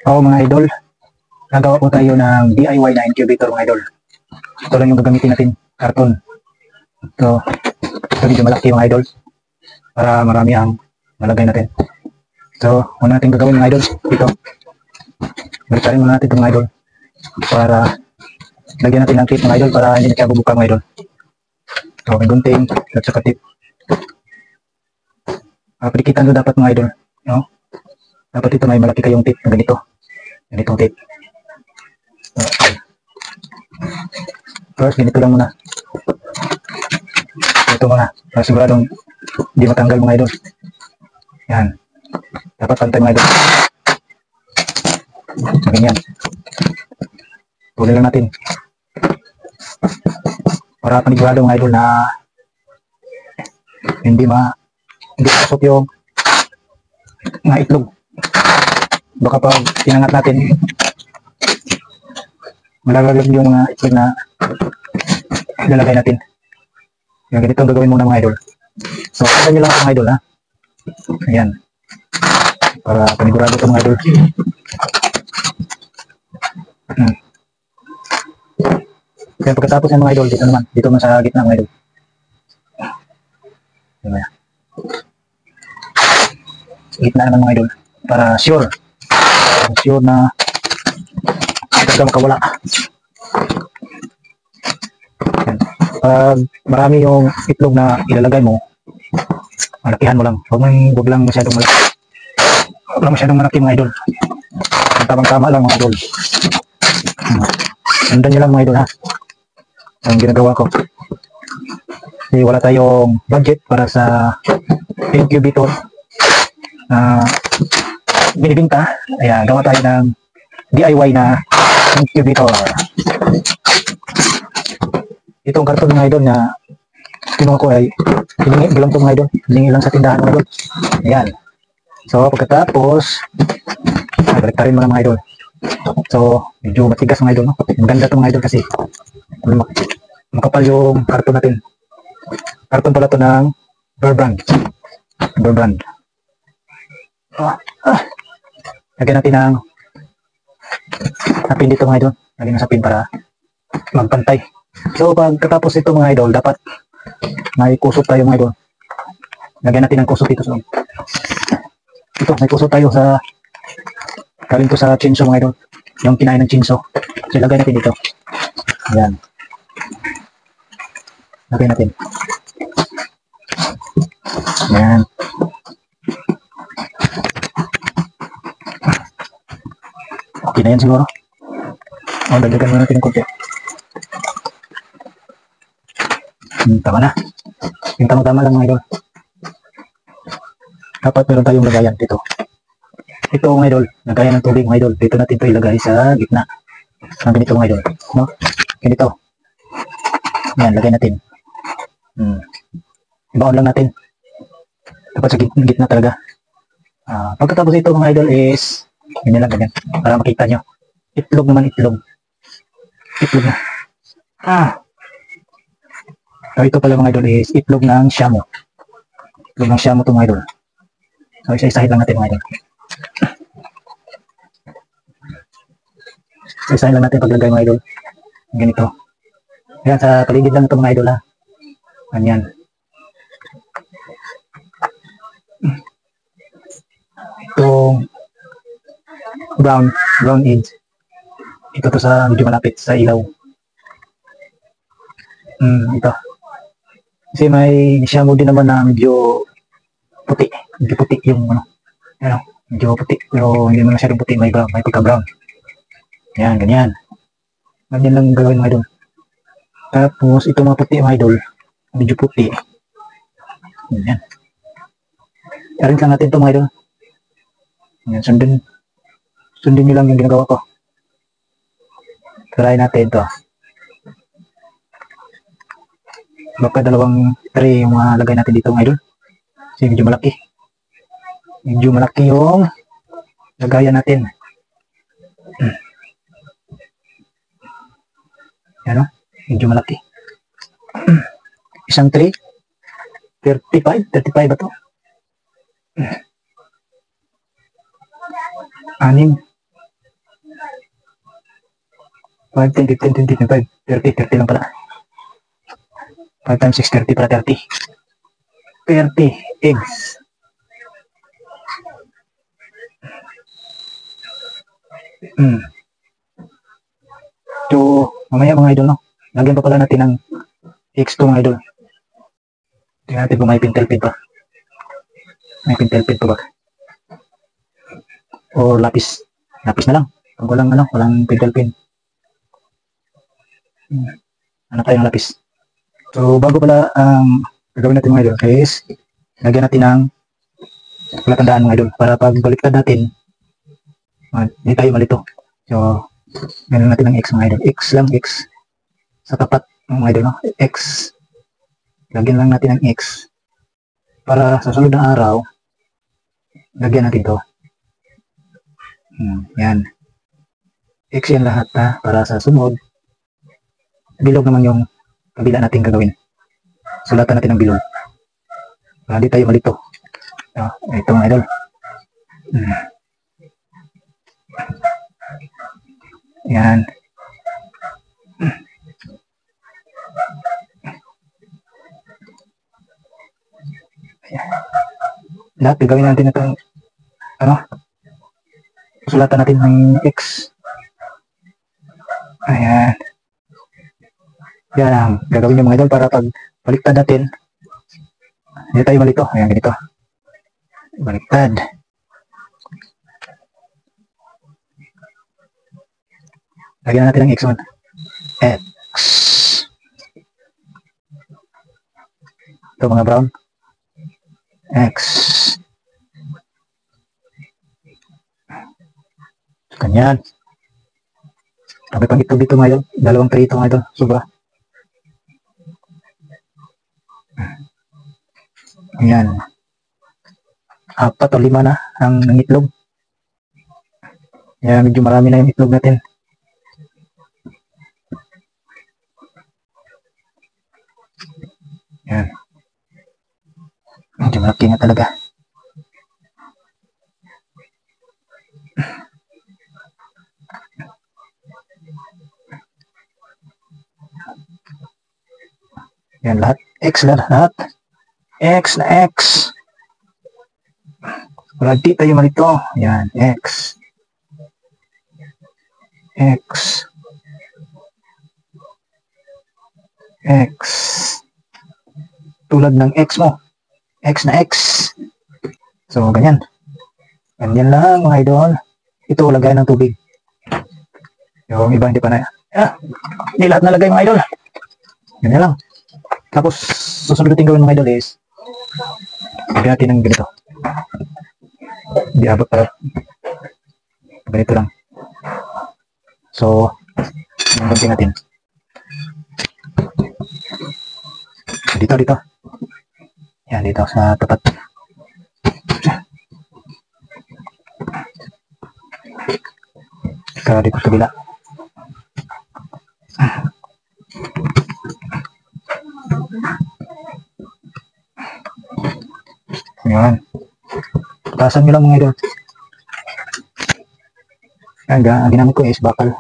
Oo mga idol, nagawa po tayo ng DIY na incubator mga idol. Ito lang yung gagamitin natin, karton. Ito medyo malaki mga idol, para marami ang malagay natin. So, una natin gagawin mga idol, ito. Baliktad muna natin ito mga idol, para lagyan natin ng tip mga idol, para hindi na kaya bubuka mga idol. So, may gunting, at saka tip. Padikitan ito dapat mga idol, no? Dapat ito may malaki kayong tip na ganito. Ganitong tip. First, ganito lang muna. Ito muna. Para siguradong hindi matanggal mga idol. Yan. Dapat pantay mga idol. Ganyan. Tuloy lang natin. Para panigurado mga idol na hindi pasok yung mga itlog. Baka pag tinangat natin, malaglag yung mga itlog na ilalagay natin. Yung ganito ang gagawin muna mga idol. So, kaya nyo lang mga idol, ha? Ayan. Para panigurado ito mga idol. Kaya pagkatapos ng mga idol, dito naman sa gitna mga idol. Ayan. Sa gitna naman mga idol. Para sure na hindi ka makawala. Ayan. Pag marami yung itlog na ilalagay mo, malakihan mo lang. Huwag lang masyadong malaki. Huwag lang masyadong malaki mga idol. Tamang-tama lang mga idol. Andan nyo lang mga idol, ha? Ang ginagawa ko. Kasi wala tayong budget para sa incubator na binibinta. Ayan, gawa tayo ng DIY na incubator. Itong karton mga idol na kinuha ko ay hiningi ko lang ito mga idol. Hiningi lang sa tindahan mga idol. Ayan. So, pagkatapos, baliktarin mo lang mga idol. So, medyo matigas mga idol. No? Maganda ito mga idol kasi makapal yung karton natin. Karton pala ito ng Burbrand. Lagyan natin ng sapin dito mga idol. Lagyan ng sapin para magpantay. So, pagkatapos ito mga idol, dapat may kusot tayo mga idol. Lagyan natin ng kusot dito sa ito, may kusot tayo sa galing to sa chinso mga idol. Yung kinain ng chinso. So, lagay natin dito. Ayan. Lagay natin. Ayan. Okay na yan siguro. Dagdagan muna natin ng konti. Tama na. Yung tama-tama lang mga idol. Dapat meron tayong lagayan dito. Ito mga idol, lagayan ng tubig mga idol. Dito natin ito ilagay sa gitna. Ang ganito mga idol. No? Ganito. Yan, lagay natin. Ibaon lang natin. Dapat sa gitna talaga. Pagkatapos ito mga idol is ganyan lang ganyan. Para makita nyo. Itlog naman itlog. Itlog na. So ito pala mga idol is itlog ng shamu. Itlog ng shamu ito mga idol. So isa-isahin lang natin mga idol. Isa-isahin lang natin paglagay mga idol. Ganito. Ayan sa paligid lang ito mga idol, ha. Ganyan. Itong brown edge. Ito to sa medyo malapit sa ilaw. Ito. Kasi may shamu din naman na medyo puti. Medyo puti yung medyo puti. Pero hindi mo masyadong puti. May pagka-brown. Yan, ganyan. Ganyan lang gagawin mga idol. Tapos, ito mga puti mga idol. Medyo puti. Ganyan. I-arrange lang natin ito mga idol. Yan, sundin nyo lang yung ginagawa ko. Try natin ito. Baka dalawang tray yung lagay natin dito mga idol. Kasi medyo malaki. Medyo malaki yung lagayan natin. Yan o. Medyo malaki. Isang tray. 35 ba ito? 6. 5, 10, 15, 20, 25, 30, 30 lang pala. 5 times 6, 30 para 30. 30 eggs. So, mamaya mga idol, no? Lagyan pa pala natin ng eggs to mga idol. Tingnan natin kung may pintel pin pa. May pintel pin pa ba? O lapis. Lapis na lang. Pag walang pintel pin. Ano tayong lapis? So, bago pala ang gagawin natin mga idol is lagyan natin ng palatandaan mga idol para pag baliktad natin hindi tayo malito. So, ganun natin ng X mga idol. X lang, X. Sa tapat mga idol, no? X. Lagyan lang natin ng X. Para sa sunod na araw, lagyan natin to. Yan. X yan lahat ha, para sa sunod. Bilog naman yung kabila natin gagawin. Sulatan natin ng bilog. Para di tayo malito. Ito mga idol. Yan. Lahat gagawin natin itong sulatan natin ng X. Ayan. Yan ang gagawin yung mga idol para pag baliktad natin hindi tayo malito. Ayan, ganito. Baliktad. Lagyan natin ng X1. X. Ito mga brown. X. Ganyan. Sabi pang itlog dito ngayon. 2 tray ito ngayon. Sobra. Ayan. 4 o 5 na ang itlog. Kaya medyo marami na yung itlog natin. Ayan. Medyo malaki nga talaga. Ayan lahat. X lahat. X na X. Wala di tayo malito. Ayan. X. X. X. Tulad ng X mo. X na X. So, ganyan. Ganyan lang mga idol. Ito, lagay ng tubig. Yung iba hindi pa na. Hindi lahat nalagay mga idol. Ganyan lang. Tapos, susunod natin gawin mga idol is lagyan natin ng ganito. Hindi abot para ganito lang. So, yung ganting natin. Dito. Yan, dito sa tapat. Saka dito sa bila. Yan. Patasan nyo lang mga idol. Ang ginamit ko is bakal.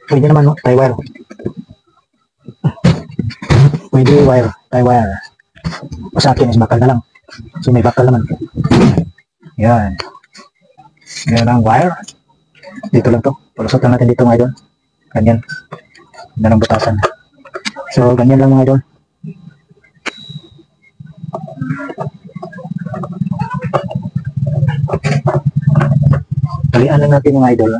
Pwede naman, no? Tie wire. Pwede wire. Tie wire. O sa akin is bakal na lang. So may bakal naman. Yan. Yan ang wire. Dito lang to. Palusot lang natin dito mga idol. Ganyan. Yan ang butasan. So ganyan lang mga idol. Talian lang natin mga idol.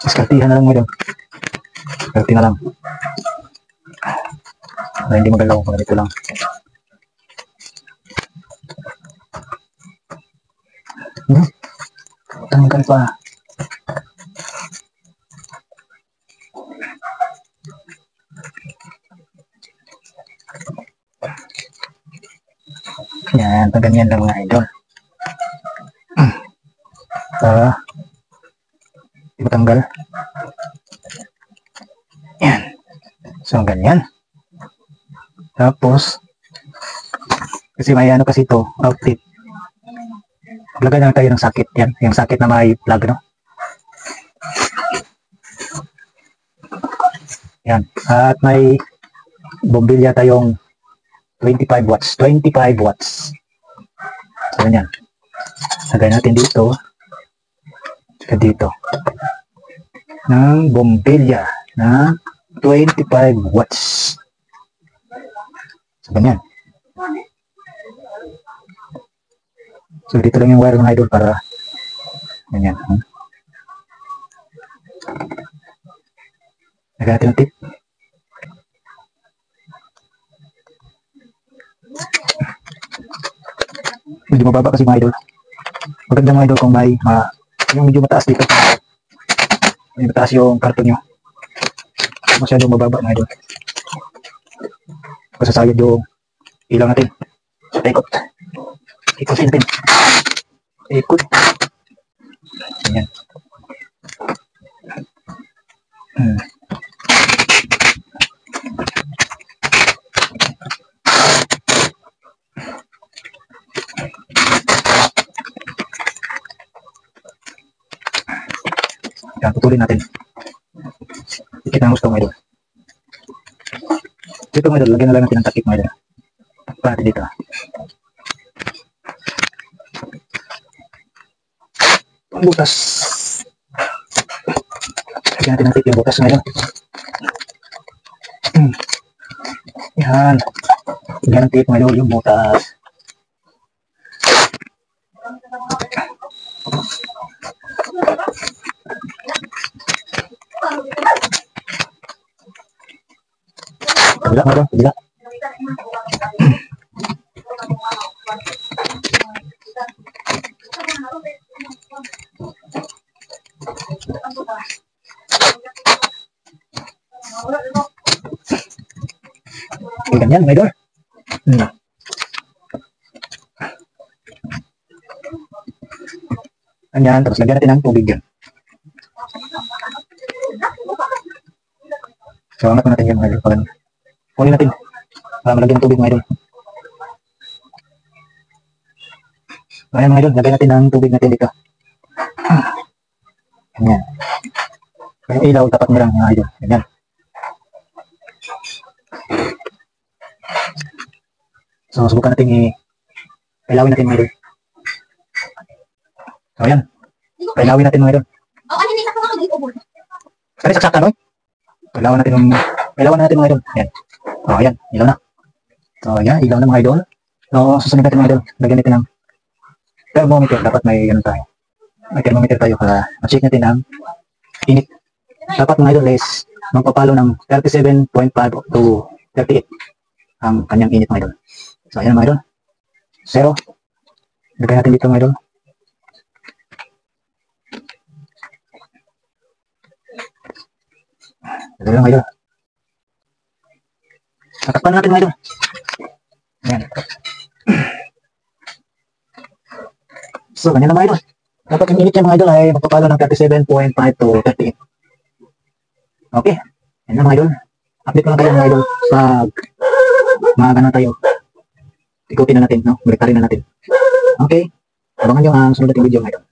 Iskartihan na lang mga idol. Iskarti na lang. Para hindi magalaw kung dito lang. Tanggal pa. Yan, ganyan lang mga idol. Para matanggal. Yan. So, ganyan. Tapos, Kasi may ano kasi ito, outlet. Maglagay na lang tayo ng socket. Yan, yung socket na may plug, no? Yan. At may bombilya tayong 25 watts. 25 watts. So, yan. Lagay natin dito. Saka dito. Ng bombilya na 25 watts. So, ganyan. So, dito lang yung wire mga idol para ganyan. Lagyan natin ng tip. Medyo mababa kasi mga idol. Maganda mga idol kung may yung medyo mataas dito. May mataas yung karton nyo. Masyadong mababa mga idol. Kasasayad yung ilaw natin. Ikot. Ikotin natin. Ikot. Ayan. Yan, putulin natin. Ikit na gusto mga idol. Dito mga idol, lagyan na lang natin ng takip mga idol. Takpan natin dito. Butas. Lagyan natin ng takip yung butas mga idol. Yan. Lagyan ng takip mga idol yung butas. Kabila mga idol, kabila. Ganyan mga idol. Ganyan, tapos lagyan natin ng tubig yan. So, angat natin yan mga idol. Pag kunin natin para malagyan ng tubig mga idol. Ayan mga idol, lagyan natin ng tubig natin dito. Ganyan. Yung ilaw, tapat mo lang mga idol. Ganyan. So, subukan natin pailawin natin mga idol. So, ayan. Pailawin natin mga idol. Kaya saksakan, no? Pailawin natin mga idol. Ayan. So, ayan. Ilaw na. So, ayan. Ilaw na mga idol. So, susunod natin mga idol. Lagyan natin ng thermometer. Dapat may ganun tayo. May thermometer tayo para ma-check natin ang init. Dapat mga idol is magpapalo ng 37.5 to 38 ang kanyang init mga idol. So, ayan mga idol. 0. Lagyan natin dito mga idol. Lagyan lang mga idol. Tatakpan natin mga idol. Ayan. So, ganyan na mga idol. Dapat yung init niya mga idol ay magpapalo ng 37.5 to 38. Okay. Yan na mga idol. Update ko lang kayo mga idol. Pag maaga na tayo. Ikutin na natin, no? Baliktarin na natin. Okay. Abangan nyo ang sunod nating video mga idol.